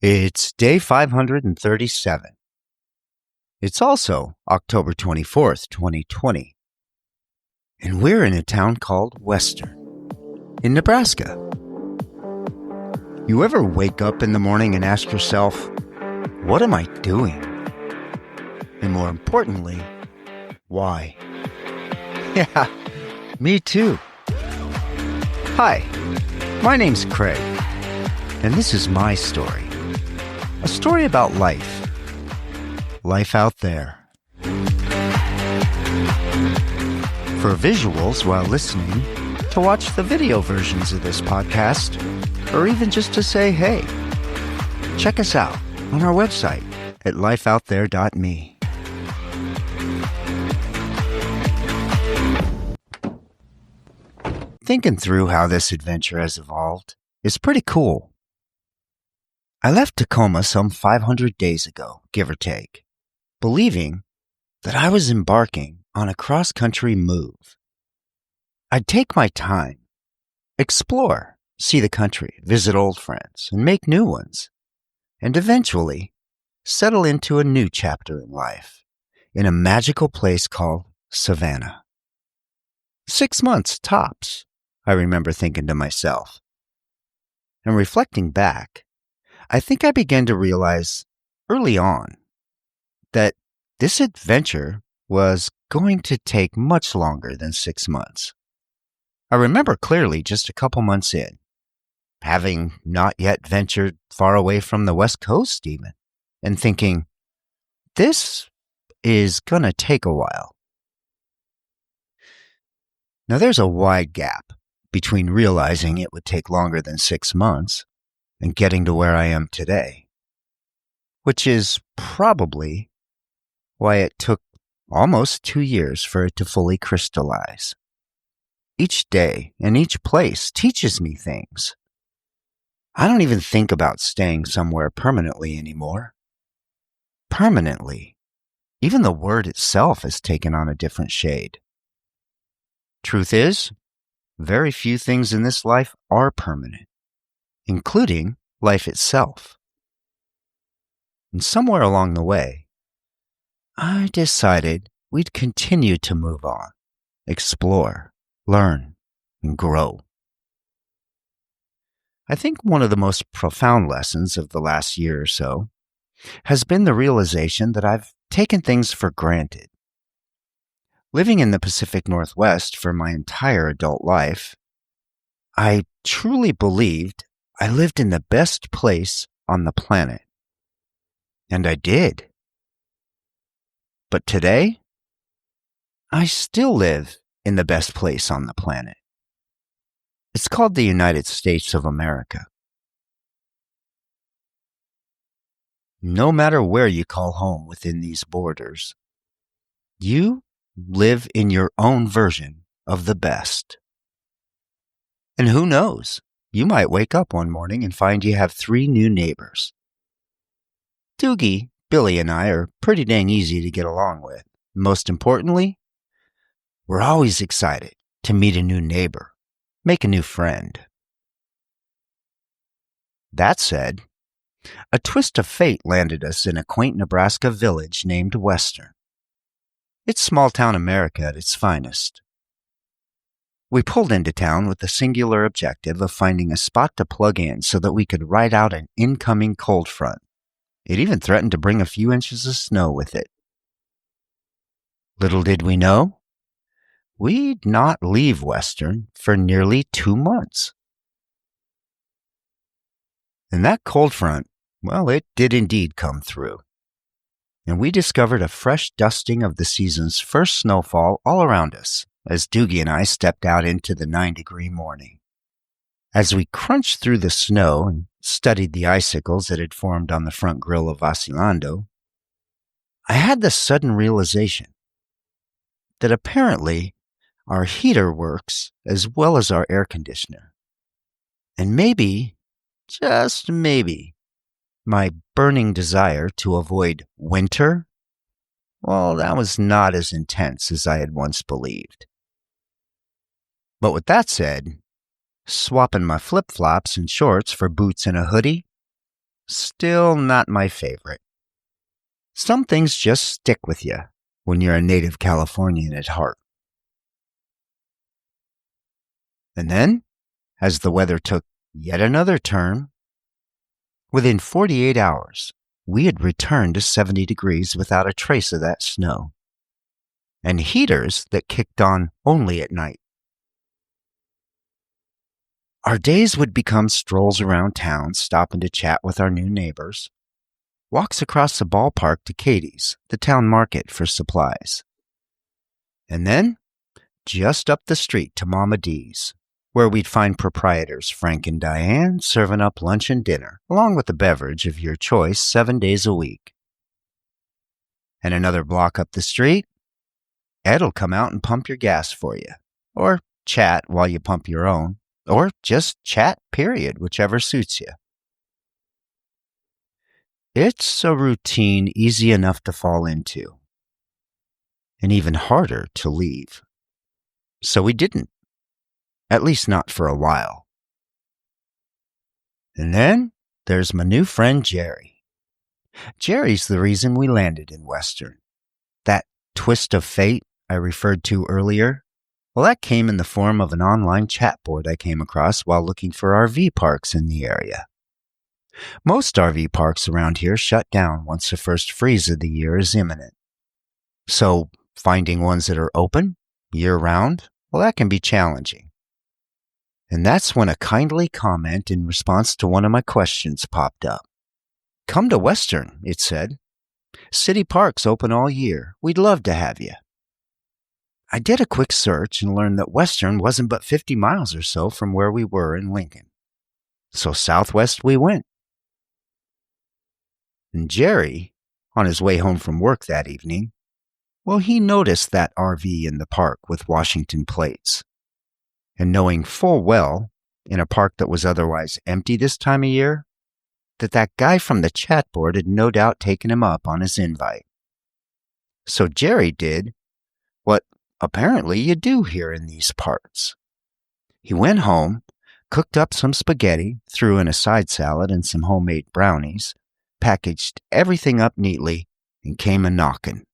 It's day 537. It's also October 24th, 2020. And we're in a town called Western, in Nebraska. You ever wake up in the morning and ask yourself, what am I doing? And more importantly, why? Yeah, me too. Hi, my name's Craig, and this is my story. A story about life. Life out there. For visuals while listening, to watch the video versions of this podcast, or even just to say hey, check us out on our website at lifeoutthere.me. Thinking through how this adventure has evolved is pretty cool. I left Tacoma some 500 days ago, give or take, believing that I was embarking on a cross-country move. I'd take my time, explore, see the country, visit old friends, and make new ones, and eventually settle into a new chapter in life in a magical place called Savannah. 6 months tops, I remember thinking to myself. And reflecting back, I think I began to realize early on that this adventure was going to take much longer than 6 months. I remember clearly just a couple months in, having not yet ventured far away from the West Coast even, and thinking, this is going to take a while. Now there's a wide gap between realizing it would take longer than 6 months and getting to where I am today, which is probably why it took almost 2 years for it to fully crystallize. Each day and each place teaches me things. I don't even think about staying somewhere permanently anymore. Permanently. Even the word itself has taken on a different shade. Truth is, very few things in this life are permanent, including life itself. And somewhere along the way, I decided we'd continue to move on, explore, learn, and grow. I think one of the most profound lessons of the last year or so has been the realization that I've taken things for granted. Living in the Pacific Northwest for my entire adult life, I truly believed I lived in the best place on the planet. And I did. But today, I still live in the best place on the planet. It's called the United States of America. No matter where you call home within these borders, you live in your own version of the best. And who knows? You might wake up one morning and find you have 3 new neighbors. Dougie, Billie, and I are pretty dang easy to get along with. Most importantly, we're always excited to meet a new neighbor, make a new friend. That said, a twist of fate landed us in a quaint Nebraska village named Western. It's small-town America at its finest. We pulled into town with the singular objective of finding a spot to plug in so that we could ride out an incoming cold front. It even threatened to bring a few inches of snow with it. Little did we know, we'd not leave Western for nearly 2 months. And that cold front, well, it did indeed come through. And we discovered a fresh dusting of the season's first snowfall all around us as Dougie and I stepped out into the 9-degree morning. As we crunched through the snow and studied the icicles that had formed on the front grille of Vacilando, I had the sudden realization that apparently our heater works as well as our air conditioner. And maybe, just maybe, my burning desire to avoid winter, well, that was not as intense as I had once believed. But with that said, swapping my flip-flops and shorts for boots and a hoodie, Still not my favorite. Some things just stick with you when you're a native Californian at heart. And then, as the weather took yet another turn, within 48 hours, we had returned to 70 degrees without a trace of that snow, and heaters that kicked on only at night. Our days would become strolls around town, stopping to chat with our new neighbors, walks across the ballpark to Katie's, the town market, for supplies, and then just up the street to Mama D's, where we'd find proprietors Frank and Diane serving up lunch and dinner, along with a beverage of your choice 7 days a week. And another block up the street, Ed'll come out and pump your gas for you, or chat while you pump your own, or just chat, period, whichever suits you. It's a routine easy enough to fall into, and even harder to leave. So we didn't. At least not for a while. And then there's my new friend Jerry. Jerry's the reason we landed in Western. That twist of fate I referred to earlier, well, that came in the form of an online chat board I came across while looking for RV parks in the area. Most RV parks around here shut down once the first freeze of the year is imminent. So finding ones that are open year-round, well, that can be challenging. And that's when a kindly comment in response to one of my questions popped up. "Come to Western," it said. "City parks open all year. We'd love to have you." I did a quick search and learned that Western wasn't but 50 miles or so from where we were in Lincoln. So southwest we went. And Jerry, on his way home from work that evening, well, he noticed that RV in the park with Washington plates. And knowing full well, in a park that was otherwise empty this time of year, that guy from the chat board had no doubt taken him up on his invite. So Jerry did what apparently you do here in these parts. He went home, cooked up some spaghetti, threw in a side salad and some homemade brownies, packaged everything up neatly, and came a-knocking.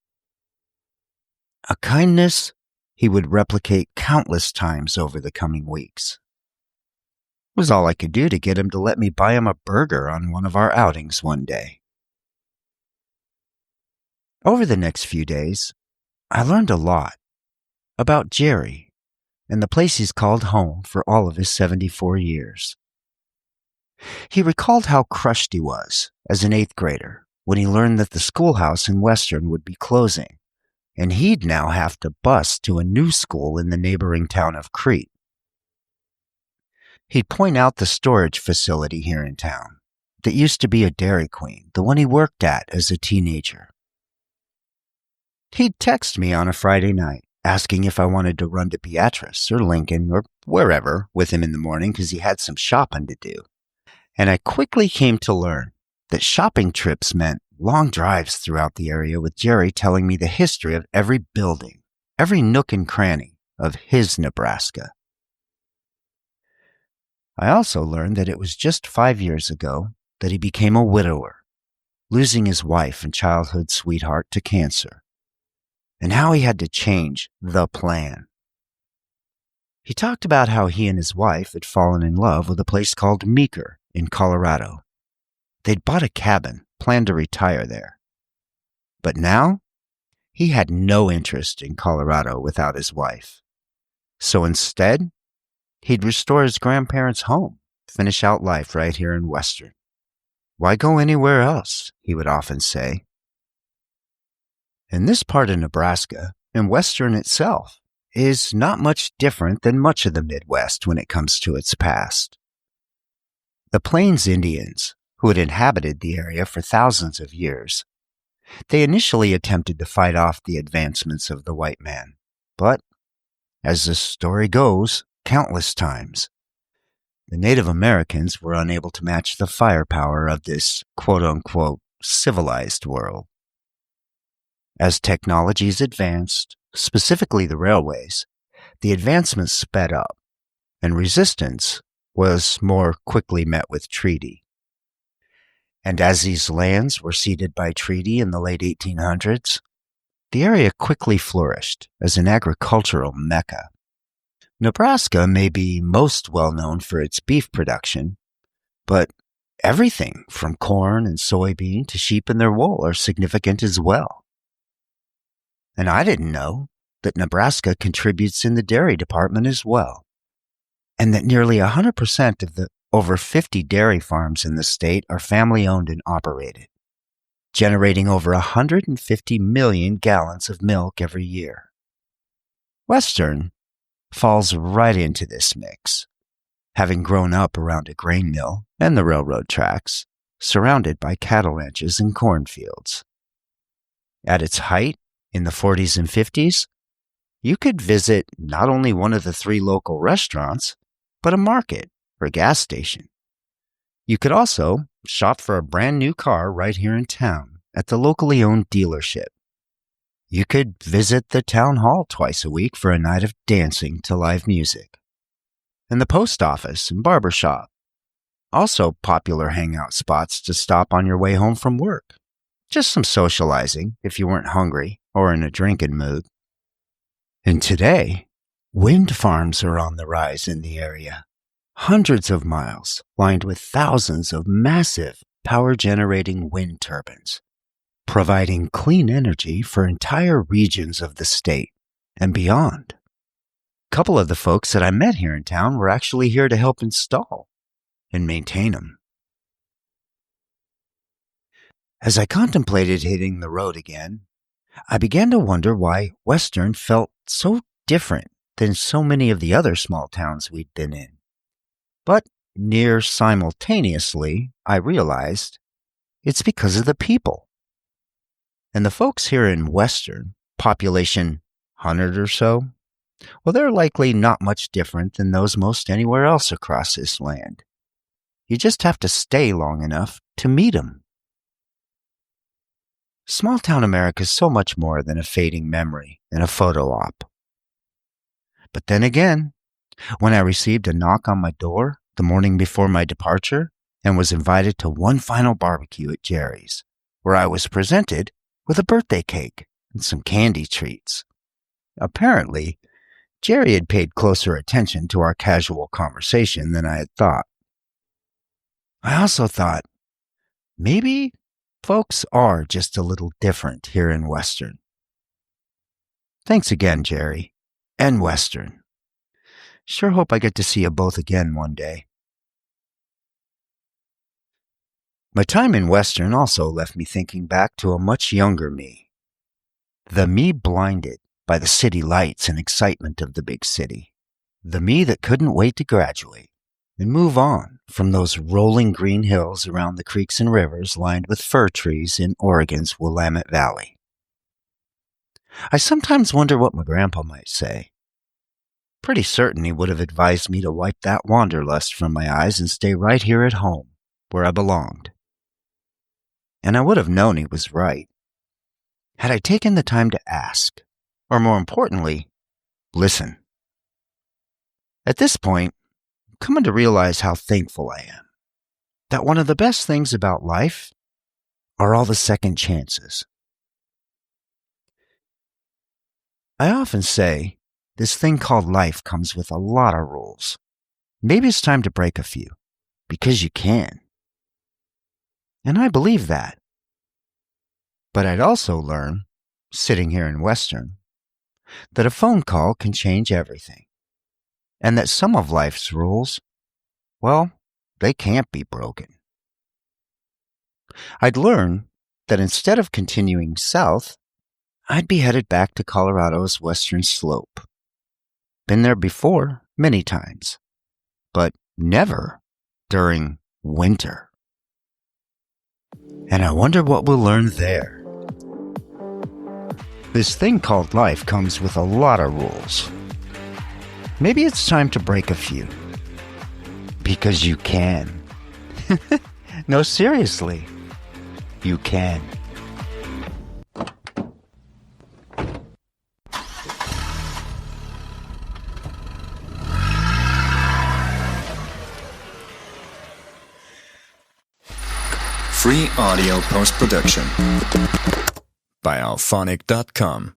A kindness he would replicate countless times over the coming weeks. It was all I could do to get him to let me buy him a burger on one of our outings one day. Over the next few days, I learned a lot about Jerry and the place he's called home for all of his 74 years. He recalled how crushed he was as an 8th grader when he learned that the schoolhouse in Western would be closing, and he'd now have to bus to a new school in the neighboring town of Crete. He'd point out the storage facility here in town that used to be a Dairy Queen, the one he worked at as a teenager. He'd text me on a Friday night, asking if I wanted to run to Beatrice or Lincoln or wherever with him in the morning because he had some shopping to do. And I quickly came to learn that shopping trips meant long drives throughout the area with Jerry telling me the history of every building, every nook and cranny of his Nebraska. I also learned that it was just 5 years ago that he became a widower, losing his wife and childhood sweetheart to cancer, and how he had to change the plan. He talked about how he and his wife had fallen in love with a place called Meeker in Colorado. They'd bought a cabin, planned to retire there. But now, he had no interest in Colorado without his wife. So instead, he'd restore his grandparents' home, finish out life right here in Western. "Why go anywhere else?" he would often say. And this part of Nebraska, and Western itself, is not much different than much of the Midwest when it comes to its past. The Plains Indians, who had inhabited the area for thousands of years, they initially attempted to fight off the advancements of the white man, but, as the story goes, countless times, the Native Americans were unable to match the firepower of this quote-unquote civilized world. As technologies advanced, specifically the railways, the advancements sped up, and resistance was more quickly met with treaty. And as these lands were ceded by treaty in the late 1800s, the area quickly flourished as an agricultural mecca. Nebraska may be most well known for its beef production, but everything from corn and soybean to sheep and their wool are significant as well. And I didn't know that Nebraska contributes in the dairy department as well, and that nearly 100% of the over 50 dairy farms in the state are family-owned and operated, generating over 150 million gallons of milk every year. Western falls right into this mix, having grown up around a grain mill and the railroad tracks, surrounded by cattle ranches and cornfields. At its height, in the 40s and 50s, you could visit not only one of the 3 local restaurants, but a market or gas station. You could also shop for a brand new car right here in town at the locally owned dealership. You could visit the town hall twice a week for a night of dancing to live music. And the post office and barber shop, also popular hangout spots to stop on your way home from work. Just some socializing if you weren't hungry or in a drinking mood. And today, wind farms are on the rise in the area. Hundreds of miles lined with thousands of massive power-generating wind turbines, providing clean energy for entire regions of the state and beyond. A couple of the folks that I met here in town were actually here to help install and maintain them. As I contemplated hitting the road again, I began to wonder why Western felt so different than so many of the other small towns we'd been in. But near simultaneously, I realized it's because of the people. And the folks here in Western, population 100 or so, well, they're likely not much different than those most anywhere else across this land. You just have to stay long enough to meet them. Small-town America is so much more than a fading memory and a photo op. But then again, when I received a knock on my door the morning before my departure and was invited to one final barbecue at Jerry's, where I was presented with a birthday cake and some candy treats. Apparently, Jerry had paid closer attention to our casual conversation than I had thought. I also thought, maybe folks are just a little different here in Western. Thanks again, Jerry, and Western. Sure hope I get to see you both again one day. My time in Western also left me thinking back to a much younger me. The me blinded by the city lights and excitement of the big city. The me that couldn't wait to graduate and move on from those rolling green hills around the creeks and rivers lined with fir trees in Oregon's Willamette Valley. I sometimes wonder what my grandpa might say. Pretty certain he would have advised me to wipe that wanderlust from my eyes and stay right here at home, where I belonged. And I would have known he was right, had I taken the time to ask, or more importantly, listen. At this point, I'm coming to realize how thankful I am, that one of the best things about life are all the second chances. I often say, this thing called life comes with a lot of rules. Maybe it's time to break a few, because you can. And I believe that. But I'd also learn, sitting here in Western, that a phone call can change everything. And that some of life's rules, well, they can't be broken. I'd learn that instead of continuing south, I'd be headed back to Colorado's western slope. Been there before, many times, but never during winter. And I wonder what we'll learn there. This thing called life comes with a lot of rules. Maybe it's time to break a few. Because you can. No, seriously. You can. Free audio post-production by alphonic.com.